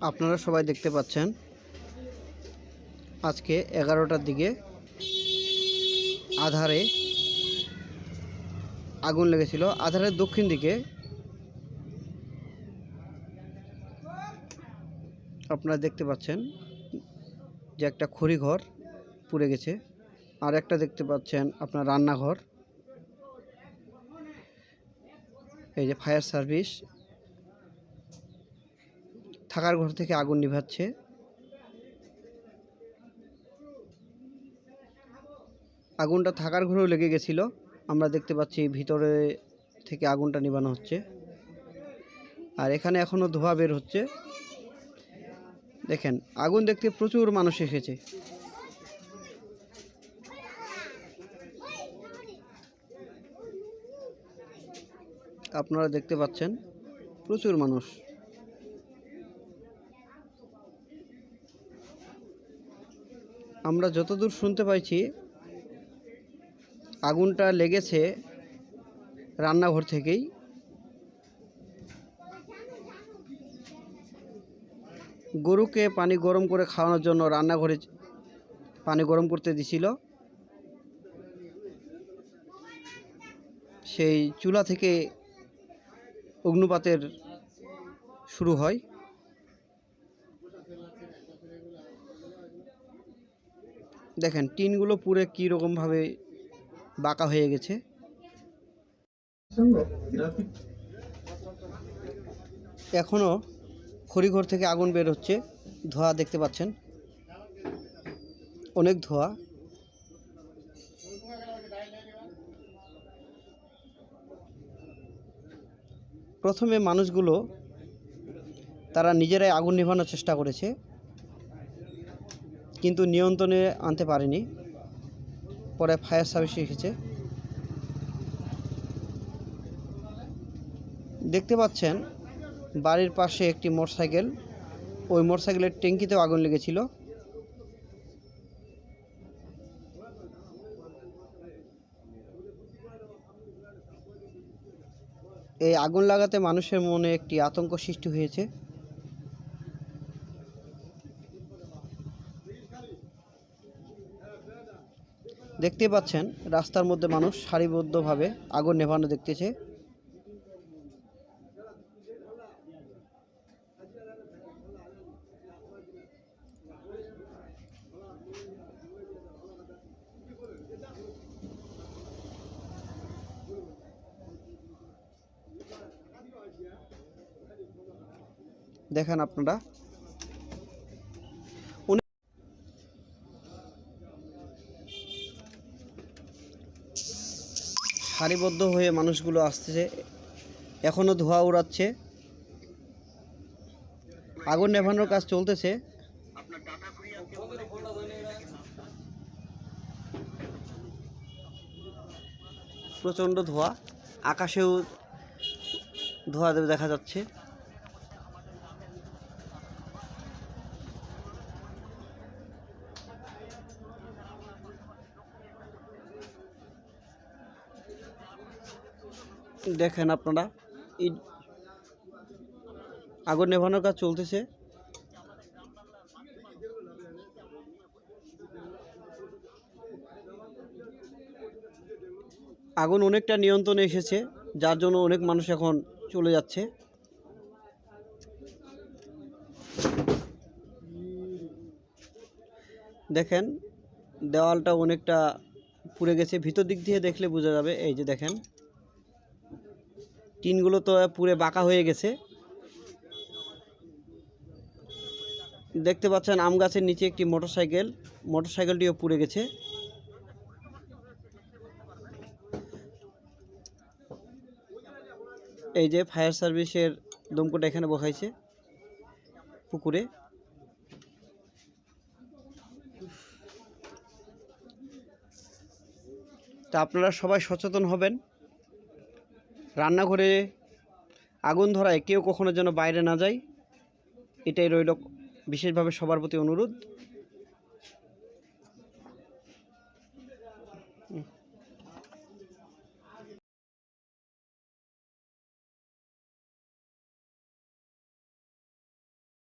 আপনারা সবাই দেখতে পাচ্ছেন আজকে 11টার দিকে আধারে আগুন লেগেছিল। আধারের দক্ষিণ দিকে আপনারা দেখতে পাচ্ছেন যে একটা খড়িঘর পুড়ে গেছে, আর একটা দেখতে পাচ্ছেন আপনার রান্নাঘর। এই যে ফায়ার সার্ভিস থাকার ঘর থেকে আগুন নিভাচ্ছে। আগুনটা থাকার ঘরেও লেগে গেছিল। আমরা দেখতে পাচ্ছি ভিতরে থেকে আগুনটা নিভানো হচ্ছে, আর এখানে এখনো ধোঁয়া বের হচ্ছে। দেখেন, আগুন দেখতে প্রচুর মানুষ এসেছে। আপনারা দেখতে পাচ্ছেন প্রচুর মানুষ। আমরা যতদূর শুনতে পাইছি আগুনটা লেগেছে রান্নাঘর থেকেই। গরুকে পানি গরম করে খাওয়ানোর জন্য রান্নাঘরে পানি গরম করতে দিছিল। সেই চুলা থেকে অগ্নুপাতের শুরু হয়। দেখেন টিনগুলো পুরো কীরকমভাবে বাঁকা হয়ে গেছে। এখনও খড়িঘর থেকে আগুন বের হচ্ছে, ধোঁয়া দেখতে পাচ্ছেন, অনেক ধোঁয়া। প্রথমে মানুষগুলো তারা নিজেরাই আগুন নেভানোর চেষ্টা করেছে, কিন্তু নিয়ন্ত্রণে আনতে পারেনি। পরে ফায়ার সার্ভিস এসেছে। দেখতে পাচ্ছেন বাড়ির পাশে একটি মোটরসাইকেল, ওই মোটরসাইকেলের ট্যাঙ্কিতেও আগুন লেগেছিল। এই আগুন লাগাতে মানুষের মনে একটি আতঙ্ক সৃষ্টি হয়েছে। দেখতে পাচ্ছেন রাস্তার মধ্যে মানুষ সারিবদ্ধভাবে আগুন নেভানো দেখতেছে। দেখেন আপনারা সারিবদ্ধ হয়ে মানুষগুলো আসতেছে, এখনও ধোঁয়া উড়াচ্ছে। আগুন নেভানোর কাজ চলতেছে। প্রচণ্ড ধোঁয়া, আকাশেও ধোঁয়া দেখা যাচ্ছে। দেখেন আপনারা আগুন নেভানোর কাজ চলতেছে। আগুন অনেকটা নিয়ন্ত্রণে এসেছে, যার জন্য অনেক মানুষ এখন চলে যাচ্ছে। দেখেন দেওয়ালটা অনেকটা পুড়ে গেছে, ভিতর দিক দিয়ে দেখলে বোঝা যাবে। এই যে দেখেন টিনগুলো তো পুরো বাঁকা হয়ে গেছে। দেখতে পাচ্ছেন আম গাছের নিচে একটি মোটরসাইকেলটিও পুড়ে গেছে। এই যে ফায়ার সার্ভিসের দমকলটা এখানে বসাইছে পুকুরে। তা আপনারা সবাই সচেতন হবেন। রান্নাঘরে আগুন ধরায় কেউ কখনো যেন বাইরে না যায়, এটাই রইল বিশেষভাবে সবার প্রতি অনুরোধ।